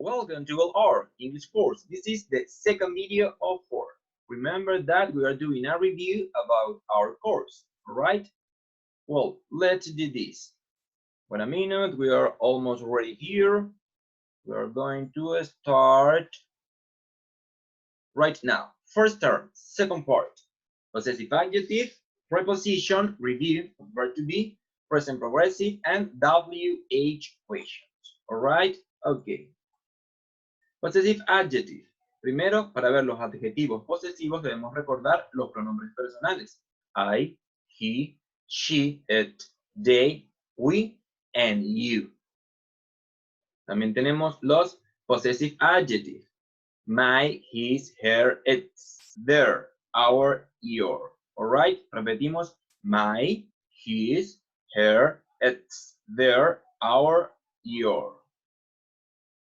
Welcome to our English course. This is the second video of 4. Remember that we are doing a review about our course, alright? Well, let's do this. Wait a minute, we are almost ready here. We are going to start right now. First term, second part. Possessive adjective, preposition, review, verb to be, present progressive, and WH questions. Alright? Okay. Possessive adjective. Primero, para ver los adjetivos posesivos debemos recordar los pronombres personales. I, he, she, it, they, we, and you. También tenemos los possessive adjectives. My, his, her, its, their, our, your. Alright, repetimos. My, his, her, its, their, our, your.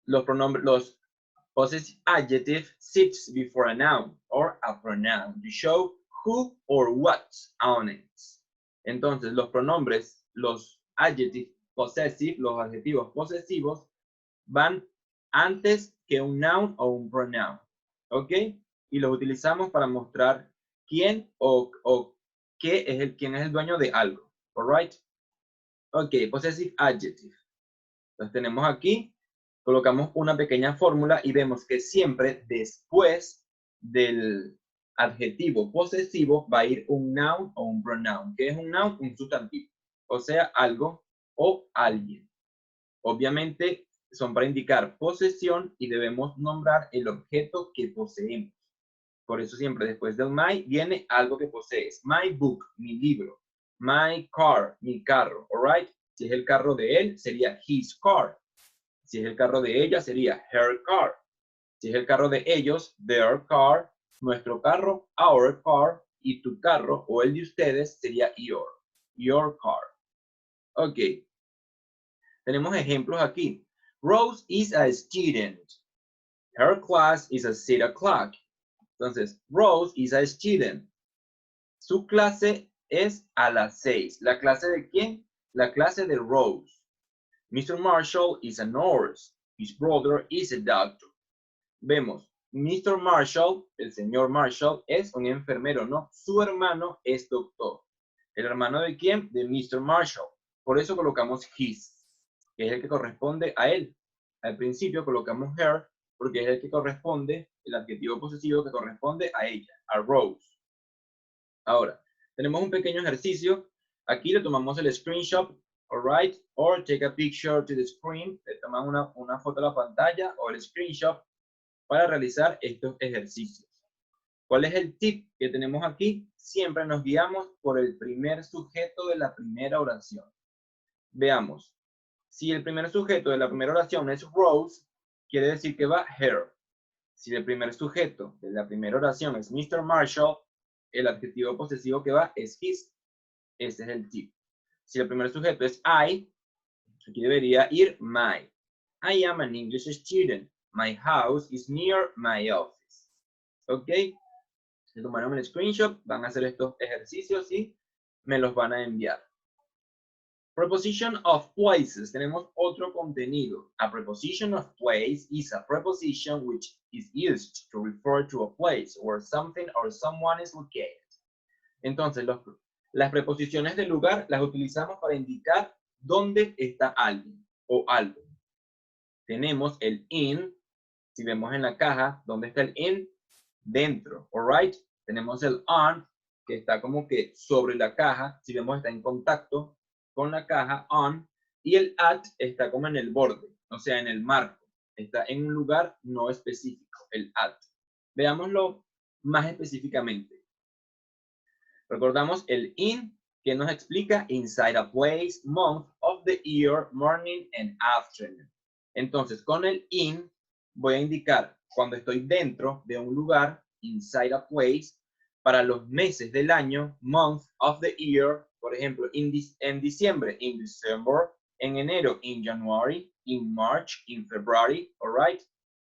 Los pronombres, los possessive adjective sits before a noun or a pronoun to show who or what's on it. Entonces, los pronombres, los adjectives possessive, los adjetivos posesivos, van antes que un noun o un pronoun. ¿Ok? Y los utilizamos para mostrar quién o qué es quién es el dueño de algo. Alright? Ok, possessive adjective. Los tenemos aquí. Colocamos una pequeña fórmula y vemos que siempre después del adjetivo posesivo va a ir un noun o un pronoun. ¿Qué es un noun? Un sustantivo. O sea, algo o alguien. Obviamente son para indicar posesión y debemos nombrar el objeto que poseemos. Por eso siempre después del my viene algo que posees. My book, mi libro. My car, mi carro. Alright? Si es el carro de él, sería his car. Si es el carro de ella, sería her car. Si es el carro de ellos, their car. Nuestro carro, our car. Y tu carro o el de ustedes sería your car. Ok. Tenemos ejemplos aquí. Rose is a student. Her class is at 6 o'clock. Entonces, Rose is a student. Su clase es a las 6. ¿La clase de quién? La clase de Rose. Mr. Marshall is a nurse. His brother is a doctor. Vemos, Mr. Marshall, el señor Marshall, es un enfermero, ¿no? Su hermano es doctor. ¿El hermano de quién? De Mr. Marshall. Por eso colocamos his, que es el que corresponde a él. Al principio colocamos her, porque es el que corresponde, el adjetivo posesivo que corresponde a ella, a Rose. Ahora, tenemos un pequeño ejercicio. Aquí le tomamos el screenshot. Alright, or take a picture to the screen. Le toman una foto a la pantalla o el screenshot para realizar estos ejercicios. ¿Cuál es el tip que tenemos aquí? Siempre nos guiamos por el primer sujeto de la primera oración. Veamos. Si el primer sujeto de la primera oración es Rose, quiere decir que va her. Si el primer sujeto de la primera oración es Mr. Marshall, el adjetivo posesivo que va es his. Ese es el tip. Si el primer sujeto es I, aquí debería ir my. I am an English student. My house is near my office. ¿Ok? Si tomaron el screenshot, van a hacer estos ejercicios y me los van a enviar. Preposition of places. Tenemos otro contenido. A preposition of place is a preposition which is used to refer to a place where something or someone is located. Entonces, las preposiciones de lugar las utilizamos para indicar dónde está alguien o algo. Tenemos el in, si vemos en la caja, ¿dónde está el in? Dentro, alright. Tenemos el on, que está como que sobre la caja, si vemos está en contacto con la caja, on, y el at está como en el borde, o sea, en el marco. Está en un lugar no específico, el at. Veámoslo más específicamente. Recordamos el in, que nos explica inside a place, month of the year, morning and afternoon. Entonces, con el in voy a indicar cuando estoy dentro de un lugar, inside a place, para los meses del año, month of the year, por ejemplo, en diciembre, in December, en enero, in January, in March, in February, alright.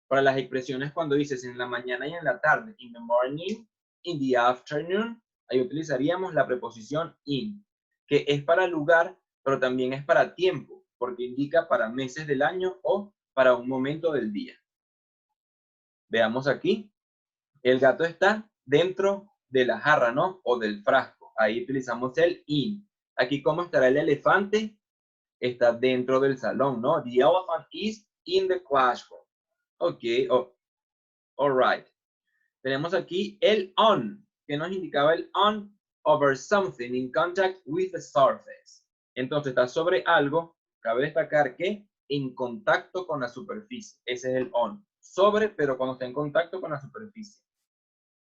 Para las expresiones cuando dices en la mañana y en la tarde, in the morning, in the afternoon, ahí utilizaríamos la preposición in, que es para lugar, pero también es para tiempo, porque indica para meses del año o para un momento del día. Veamos aquí. El gato está dentro de la jarra, ¿no? O del frasco. Ahí utilizamos el in. Aquí, ¿cómo estará el elefante? Está dentro del salón, ¿no? The elephant is in the classroom. Ok, all right. Tenemos aquí el on, que nos indicaba el on over something in contact with the surface. Entonces está sobre algo, cabe destacar que en contacto con la superficie. Ese es el on. Sobre, pero cuando está en contacto con la superficie.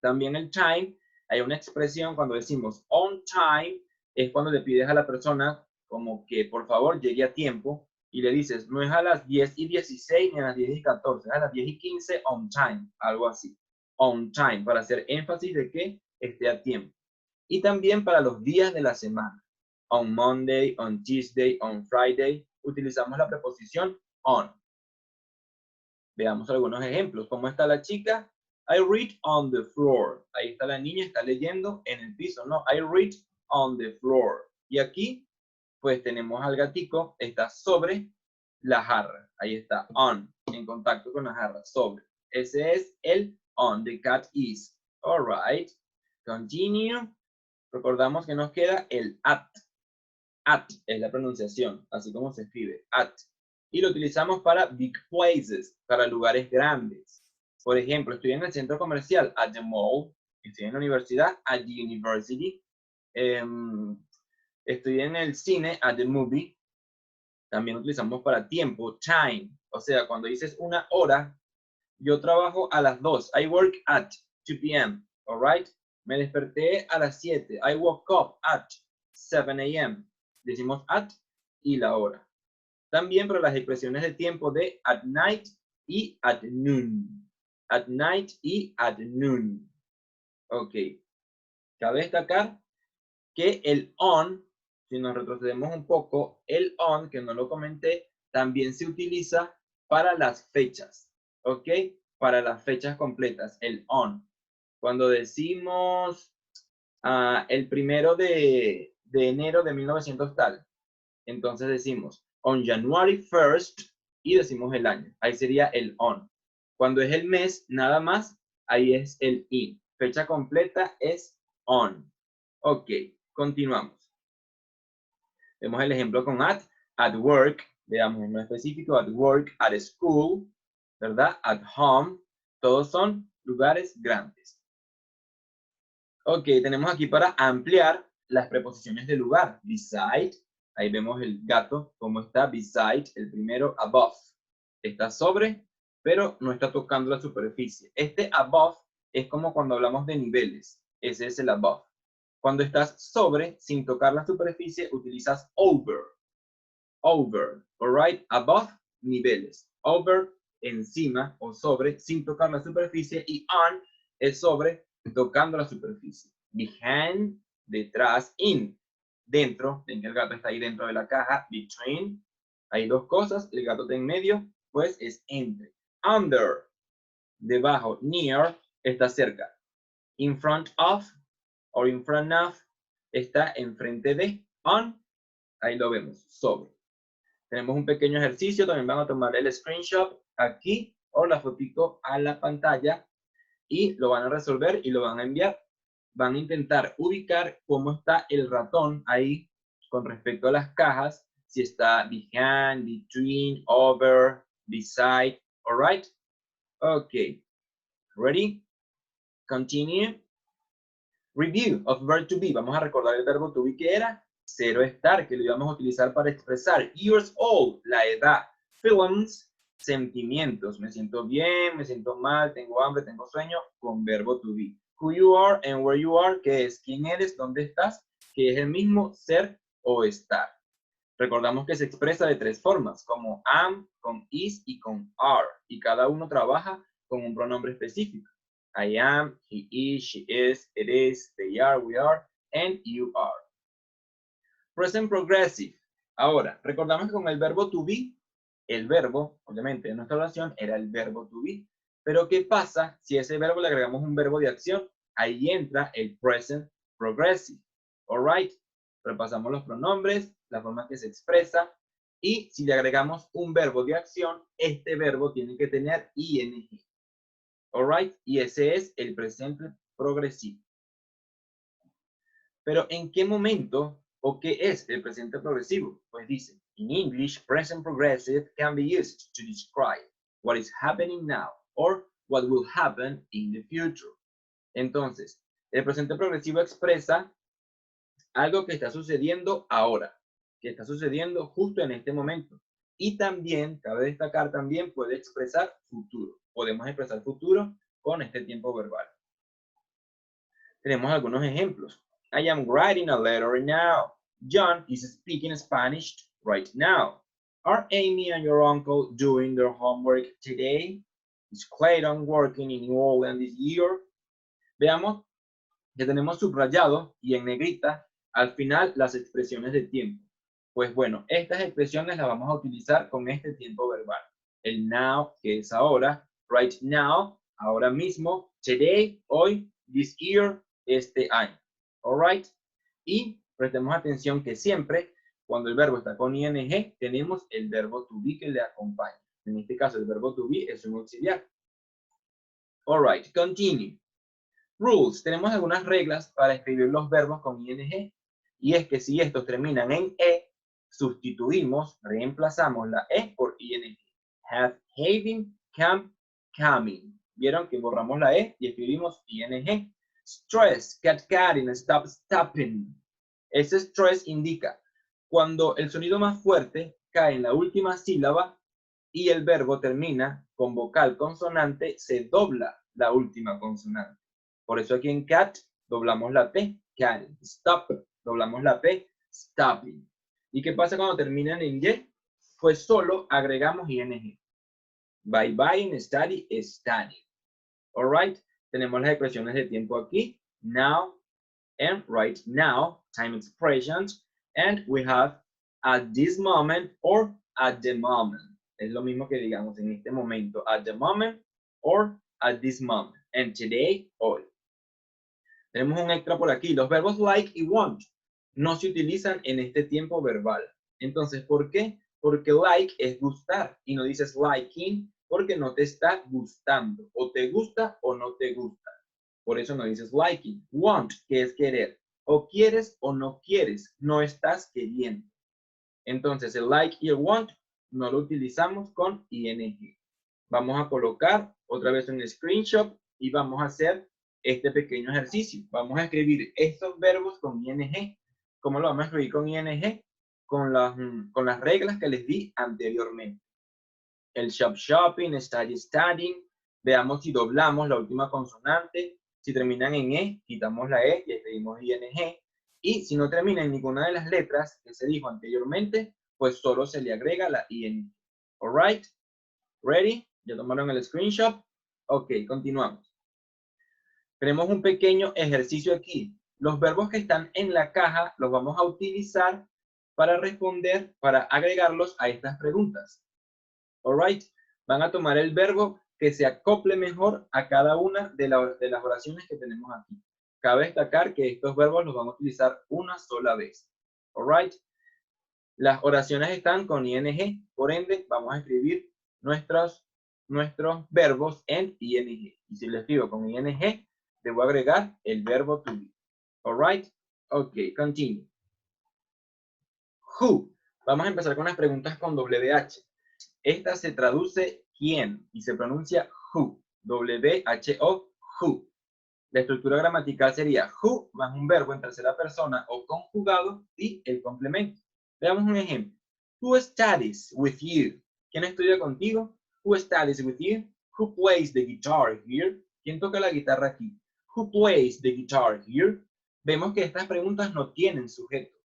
También el time, hay una expresión cuando decimos on time, es cuando le pides a la persona como que por favor llegue a tiempo y le dices, no es a las 10:16 ni a las 10:14, es a las 10:15 on time, algo así. On time, para hacer énfasis de que esté a tiempo. Y también para los días de la semana. On Monday, on Tuesday, on Friday, utilizamos la preposición on. Veamos algunos ejemplos. ¿Cómo está la chica? I read on the floor. Ahí está la niña, está leyendo en el piso, ¿no? I read on the floor. Y aquí, pues tenemos al gatico, está sobre la jarra. Ahí está, on, en contacto con la jarra, sobre. Ese es el on. The cat is. All right. Continue. Recordamos que nos queda el at. At es la pronunciación, así como se escribe, at. Y lo utilizamos para big places, para lugares grandes. Por ejemplo, estoy en el centro comercial, at the mall. Estoy en la universidad, at the university. Estoy en el cine, at the movie. También utilizamos para tiempo, time. O sea, cuando dices una hora, yo trabajo a las 2. I work at 2 p.m. All right? Me desperté a las 7. I woke up at 7 a.m. Decimos at y la hora. También para las expresiones de tiempo de at night y at noon. At night y at noon. Ok. Cabe destacar que el on, si nos retrocedemos un poco, el on, que no lo comenté, también se utiliza para las fechas. Ok. Para las fechas completas, el on. Cuando decimos el 1 de enero de 1900 tal, entonces decimos on January 1st y decimos el año. Ahí sería el on. Cuando es el mes, nada más, ahí es el in. Fecha completa es on. Ok, continuamos. Vemos el ejemplo con at work, veamos uno específico, at work, at school, ¿verdad? At home, todos son lugares grandes. Ok, tenemos aquí para ampliar las preposiciones de lugar. Beside, ahí vemos el gato, cómo está. Beside, el primero, above. Está sobre, pero no está tocando la superficie. Este above es como cuando hablamos de niveles. Ese es el above. Cuando estás sobre, sin tocar la superficie, utilizas over. Over, alright? Above, niveles. Over, encima o sobre, sin tocar la superficie. Y on es sobre, tocando la superficie. Behind, detrás. In, dentro. Ven que el gato está ahí dentro de la caja. Between, hay dos cosas. El gato está en medio, pues es entre. Under, debajo. Near, está cerca. In front of, or in front of, está enfrente de. On, ahí lo vemos, sobre. Tenemos un pequeño ejercicio, también van a tomar el screenshot aquí o la fotito a la pantalla y lo van a resolver y lo van a enviar. Van a intentar ubicar cómo está el ratón ahí con respecto a las cajas, si está behind, between, over, beside, alright? Ok, ready? Continue. Review of verb to be. Vamos a recordar el verbo to be que era cero estar, que lo íbamos a utilizar para expresar. Years old, la edad. Feelings, sentimientos. Me siento bien, me siento mal, tengo hambre, tengo sueño, con verbo to be. Who you are and where you are, que es quién eres, dónde estás, que es el mismo ser o estar. Recordamos que se expresa de tres formas, como am, con is y con are. Y cada uno trabaja con un pronombre específico. I am, he is, she is, it is, they are, we are, and you are. Present progressive. Ahora, recordamos que con el verbo to be, el verbo, obviamente en nuestra oración, era el verbo to be. Pero ¿qué pasa si a ese verbo le agregamos un verbo de acción? Ahí entra el present progressive. All right. Repasamos los pronombres, la forma que se expresa. Y si le agregamos un verbo de acción, este verbo tiene que tener ing. Alright, y ese es el presente progresivo. Pero ¿en qué momento o qué es el presente progresivo? Pues dice, in English, present progressive can be used to describe what is happening now or what will happen in the future. Entonces, el presente progresivo expresa algo que está sucediendo ahora, que está sucediendo justo en este momento. Y también, cabe destacar, también puede expresar futuro. Podemos expresar futuro con este tiempo verbal. Tenemos algunos ejemplos. I am writing a letter now. John is speaking Spanish right now. Are Amy and your uncle doing their homework today? Is Clayton working in New Orleans this year? Veamos que tenemos subrayado y en negrita al final las expresiones de tiempo. Pues bueno, estas expresiones las vamos a utilizar con este tiempo verbal. El now, que es ahora, right now, ahora mismo, today, hoy, this year, este año. Alright. Y prestemos atención que siempre, cuando el verbo está con ing, tenemos el verbo to be que le acompaña. En este caso, el verbo to be es un auxiliar. Alright, continue. Rules. Tenemos algunas reglas para escribir los verbos con ing. Y es que si estos terminan en e, sustituimos, reemplazamos la e por ing. Have, having, come, coming. ¿Vieron que borramos la e y escribimos ing? Stress, get, getting, stop, stopping. Ese stress indica cuando el sonido más fuerte cae en la última sílaba y el verbo termina con vocal consonante, se dobla la última consonante. Por eso aquí en cat doblamos la T, cat. Stop, doblamos la P, stopping. ¿Y qué pasa cuando terminan en Y? Pues solo agregamos ing. Bye bye, study, study. Alright, tenemos las expresiones de tiempo aquí. Now and right now, time expressions. And we have at this moment or at the moment. Es lo mismo que digamos en este momento, at the moment or at this moment. And today, hoy. Tenemos un extra por aquí. Los verbos like y want no se utilizan en este tiempo verbal. Entonces, ¿por qué? Porque like es gustar y no dices liking porque no te está gustando. O te gusta o no te gusta. Por eso no dices liking. Want, que es querer. O quieres o no quieres. No estás queriendo. Entonces, el like y el want no lo utilizamos con ing. Vamos a colocar otra vez un screenshot y vamos a hacer este pequeño ejercicio. Vamos a escribir estos verbos con ing. ¿Cómo lo vamos a escribir con ing? Con las reglas que les di anteriormente. El shop, shopping, study, studying. Veamos si doblamos la última consonante. Si terminan en e, quitamos la e y escribimos ing. Y si no termina en ninguna de las letras que se dijo anteriormente, pues solo se le agrega la ing. Alright? Ready? ¿Ya tomaron el screenshot? Ok, continuamos. Tenemos un pequeño ejercicio aquí. Los verbos que están en la caja los vamos a utilizar para responder, para agregarlos a estas preguntas. Alright, van a tomar el verbo que se acople mejor a cada una de las oraciones que tenemos aquí. Cabe destacar que estos verbos los vamos a utilizar una sola vez. Alright, las oraciones están con ing, por ende vamos a escribir nuestros verbos en ing. Y si lo escribo con ing, debo agregar el verbo to be. Alright, ok, continue. Who. Vamos a empezar con las preguntas con WH. Esta se traduce quién y se pronuncia who. W-H-O, who. La estructura gramatical sería who más un verbo en tercera persona o conjugado y el complemento. Veamos un ejemplo. Who studies with you? ¿Quién estudia contigo? Who studies with you? Who plays the guitar here? ¿Quién toca la guitarra aquí? Who plays the guitar here? Vemos que estas preguntas no tienen sujeto.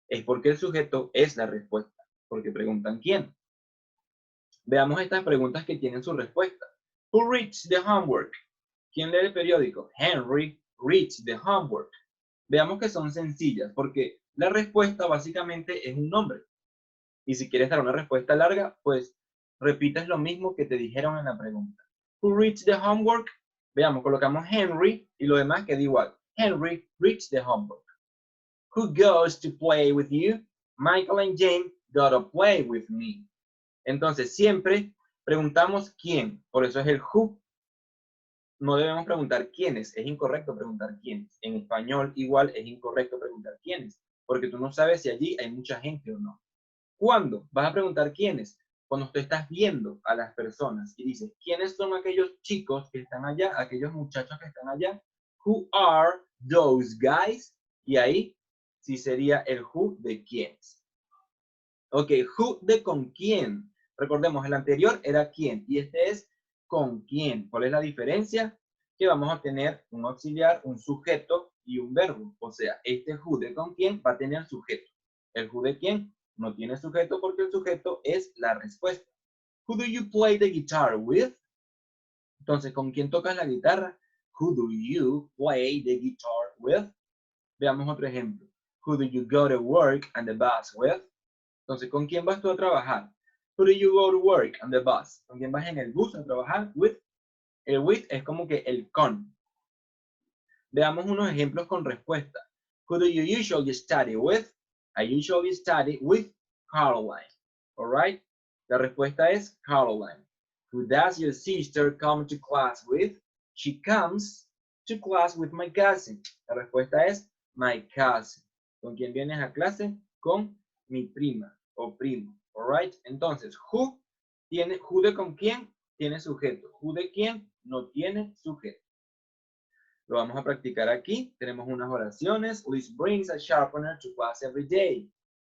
Es porque el sujeto es la respuesta, porque preguntan quién. Veamos estas preguntas que tienen su respuesta. Who reads the homework? ¿Quién lee el periódico? Henry reads the homework. Veamos que son sencillas, porque la respuesta básicamente es un nombre. Y si quieres dar una respuesta larga, pues repites lo mismo que te dijeron en la pregunta. Who reads the homework? Veamos, colocamos Henry y lo demás queda igual. Henry reads the homework. Who goes to play with you? Michael and James gotta play with me. Entonces, siempre preguntamos quién. Por eso es el who. No debemos preguntar quiénes. Es incorrecto preguntar quiénes. En español, igual, es incorrecto preguntar quiénes. Porque tú no sabes si allí hay mucha gente o no. ¿Cuándo? Vas a preguntar quiénes. Cuando tú estás viendo a las personas y dices, ¿quiénes son aquellos chicos que están allá? Aquellos muchachos que están allá. Who are those guys? Y ahí sí sería el who de quiénes. Ok, who de con quién. Recordemos, el anterior era quién y este es con quién. ¿Cuál es la diferencia? Que vamos a tener un auxiliar, un sujeto y un verbo. O sea, este who de con quién va a tener sujeto. El who de quién no tiene sujeto porque el sujeto es la respuesta. Who do you play the guitar with? Entonces, ¿con quién tocas la guitarra? Who do you play the guitar with? Veamos otro ejemplo. Who do you go to work and the bus with? Entonces, ¿con quién vas tú a trabajar? Who do you go to work on the bus? ¿Con quién vas en el bus a trabajar? With. El with es como que el con. Veamos unos ejemplos con respuesta. Who do you usually study with? I usually study with Caroline. Alright? La respuesta es Caroline. Who does your sister come to class with? She comes to class with my cousin. La respuesta es my cousin. ¿Con quién vienes a clase? Con mi prima o primo. Alright? Entonces, who de con quién tiene sujeto. Who de quién no tiene sujeto. Lo vamos a practicar aquí. Tenemos unas oraciones. Liz brings a sharpener to class every day.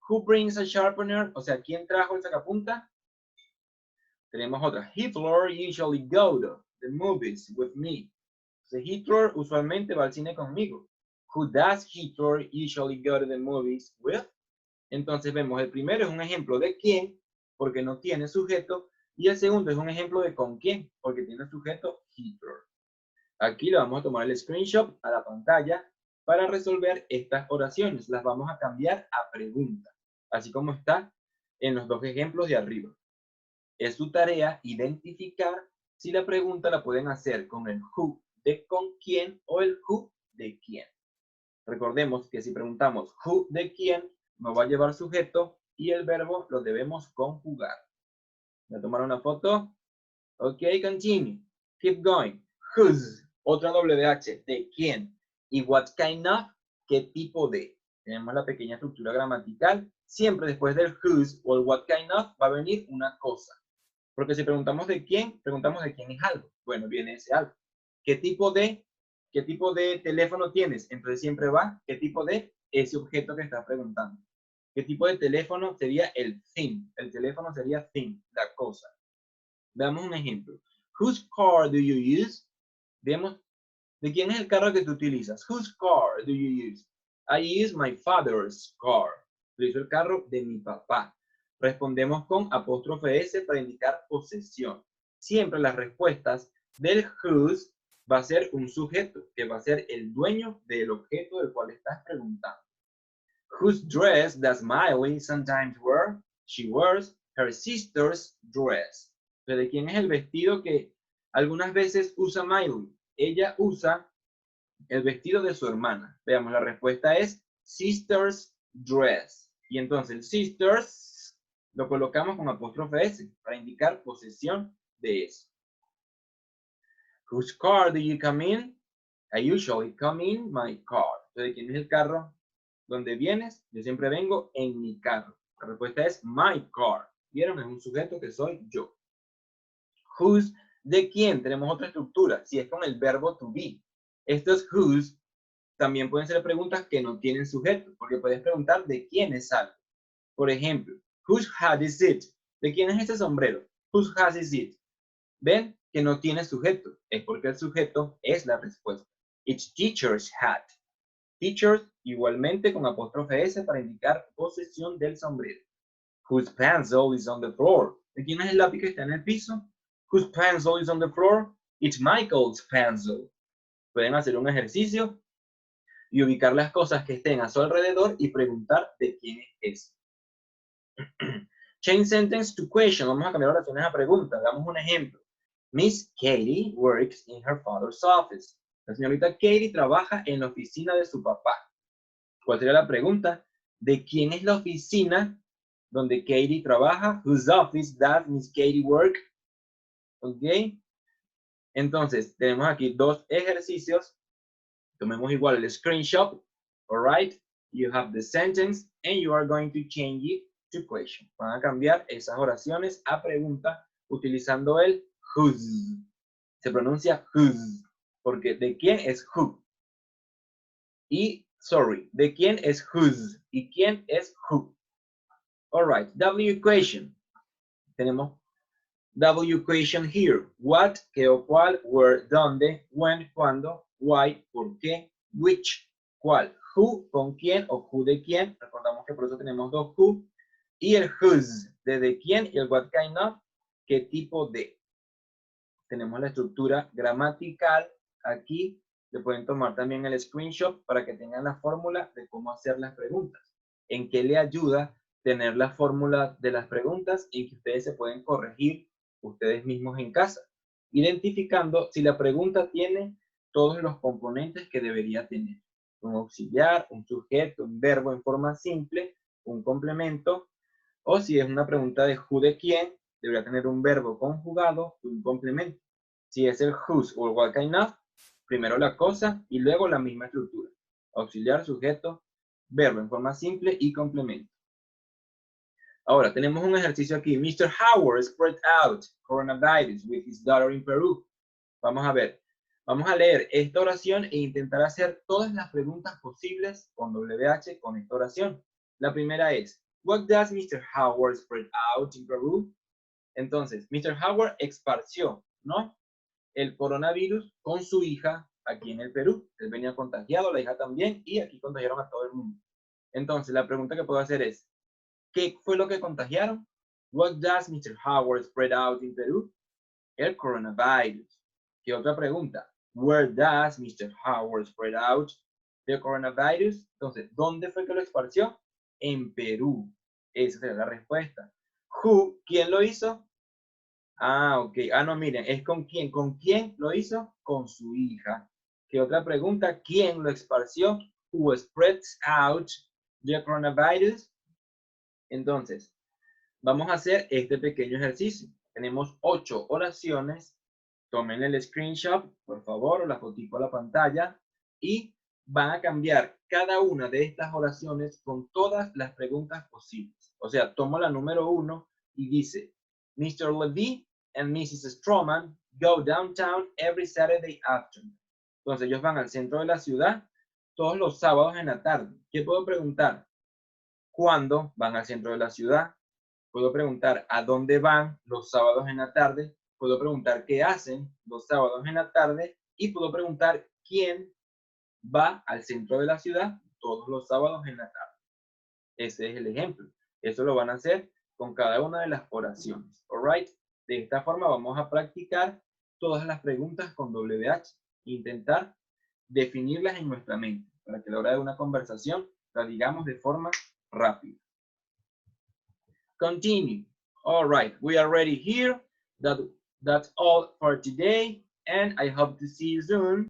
Who brings a sharpener? O sea, ¿quién trajo el sacapunta? Tenemos otra. Hitler usually go to the movies with me. O sea, Hitler usualmente va al cine conmigo. Who does Hitler usually go to the movies with? Entonces vemos, el primero es un ejemplo de quién, porque no tiene sujeto, y el segundo es un ejemplo de con quién, porque tiene sujeto Hitler. Aquí le vamos a tomar el screenshot a la pantalla para resolver estas oraciones. Las vamos a cambiar a pregunta, así como está en los dos ejemplos de arriba. Es su tarea identificar si la pregunta la pueden hacer con el who de con quién o el who de quién. Recordemos que si preguntamos who de quién, nos va a llevar sujeto y el verbo lo debemos conjugar. ¿Me tomaron una foto? Ok, continue. Keep going. Whose, otra WH, de quién. Y what kind of, qué tipo de. Tenemos la pequeña estructura gramatical. Siempre después del whose o el what kind of va a venir una cosa. Porque si preguntamos de quién es algo. Bueno, viene ese algo. ¿Qué tipo de teléfono tienes? Entonces siempre va, ¿qué tipo de ese objeto que estás preguntando? ¿Qué tipo de teléfono sería el thing? El teléfono sería thing, la cosa. Veamos un ejemplo. Whose car do you use? Veamos, ¿de quién es el carro que tú utilizas? Whose car do you use? I use my father's car. Utilizo el carro de mi papá. Respondemos con apóstrofe S para indicar posesión. Siempre las respuestas del whose va a ser un sujeto, que va a ser el dueño del objeto del cual estás preguntando. Whose dress does Miley sometimes wear? She wears her sister's dress. ¿De quién es el vestido que algunas veces usa Miley? Ella usa el vestido de su hermana. Veamos, la respuesta es sister's dress. Y entonces el sisters lo colocamos con apóstrofe S para indicar posesión de eso. Whose car do you come in? I usually come in my car. ¿De quién es el carro? ¿Dónde vienes? Yo siempre vengo en mi carro. La respuesta es my car. ¿Vieron? Es un sujeto que soy yo. Whose, ¿de quién? Tenemos otra estructura. Si es con el verbo to be. Estos whose también pueden ser preguntas que no tienen sujeto, porque puedes preguntar de quién es algo. Por ejemplo, whose hat is it? ¿De quién es este sombrero? Whose hat is it? ¿Ven? Que no tiene sujeto. Es porque el sujeto es la respuesta. It's teacher's hat. Teachers, igualmente con apóstrofe S para indicar posesión del sombrero. Whose pencil is on the floor? ¿De quién es el lápiz que está en el piso? Whose pencil is on the floor? It's Michael's pencil. Pueden hacer un ejercicio y ubicar las cosas que estén a su alrededor y preguntar de quién es eso. Change sentence to question. Vamos a cambiar oraciones a preguntas. Damos un ejemplo. Miss Katie works in her father's office. La señorita Katie trabaja en la oficina de su papá. ¿Cuál sería la pregunta? ¿De quién es la oficina donde Katie trabaja. Whose office does Miss Katie work? Ok. Entonces, tenemos aquí dos ejercicios. Tomemos igual el screenshot. All right. You have the sentence and you are going to change it to question. Van a cambiar esas oraciones a pregunta utilizando el whose. Se pronuncia whose, porque de quién es who. Y, sorry, de quién es whose y quién es who. All right, W question. Tenemos W question here. What, qué o cuál, where, dónde, when, cuándo, why, por qué, which, cuál, who, con quién o who de quién. Recordamos que por eso tenemos dos who. Y el whose, de quién, y el what kind of, qué tipo de. Tenemos la estructura gramatical aquí. Le pueden tomar también el screenshot para que tengan la fórmula de cómo hacer las preguntas. ¿En qué le ayuda tener la fórmula de las preguntas? En que ustedes se pueden corregir ustedes mismos en casa, identificando si la pregunta tiene todos los componentes que debería tener. Un auxiliar, un sujeto, un verbo en forma simple, un complemento, o si es una pregunta de who de quién, debería tener un verbo conjugado y un complemento. Si es el whose o el what kind of, primero la cosa y luego la misma estructura. Auxiliar, sujeto, verbo en forma simple y complemento. Ahora, tenemos un ejercicio aquí. Mr. Howard spread out coronavirus with his daughter in Peru. Vamos a ver. Vamos a leer esta oración e intentar hacer todas las preguntas posibles con WH con esta oración. La primera es, what does Mr. Howard spread out in Peru? Entonces, Mr. Howard esparció, ¿no? El coronavirus con su hija aquí en el Perú. Él venía contagiado, la hija también, y aquí contagiaron a todo el mundo. Entonces, la pregunta que puedo hacer es, ¿qué fue lo que contagiaron? What does Mr. Howard spread out in Peru? El coronavirus. ¿Qué otra pregunta? Where does Mr. Howard spread out the coronavirus? Entonces, ¿dónde fue que lo esparció? En Perú. Esa sería la respuesta. Who, ¿quién lo hizo? Ah, ok. Ah, no, miren, es con quién. ¿Con quién lo hizo? Con su hija. ¿Qué otra pregunta? ¿Quién lo esparció? Who spreads out the coronavirus? Entonces, vamos a hacer este pequeño ejercicio. Tenemos 8 oraciones. Tomen el screenshot, por favor, o la fotito a la pantalla, y van a cambiar cada una de estas oraciones con todas las preguntas posibles. O sea, tomo la número 1 y dice, Mr. Levy and Mrs. Stroman go downtown every Saturday afternoon. Entonces, ellos van al centro de la ciudad todos los sábados en la tarde. ¿Qué puedo preguntar? ¿Cuándo van al centro de la ciudad? Puedo preguntar a dónde van los sábados en la tarde. Puedo preguntar qué hacen los sábados en la tarde. Y puedo preguntar quién va al centro de la ciudad todos los sábados en la tarde. Ese es el ejemplo. Eso lo van a hacer con cada una de las oraciones. All right? De esta forma vamos a practicar todas las preguntas con WH. Intentar definirlas en nuestra mente para que a la hora de una conversación la digamos de forma rápida. Continue. All right, we are ready here. That's all for today, and I hope to see you soon.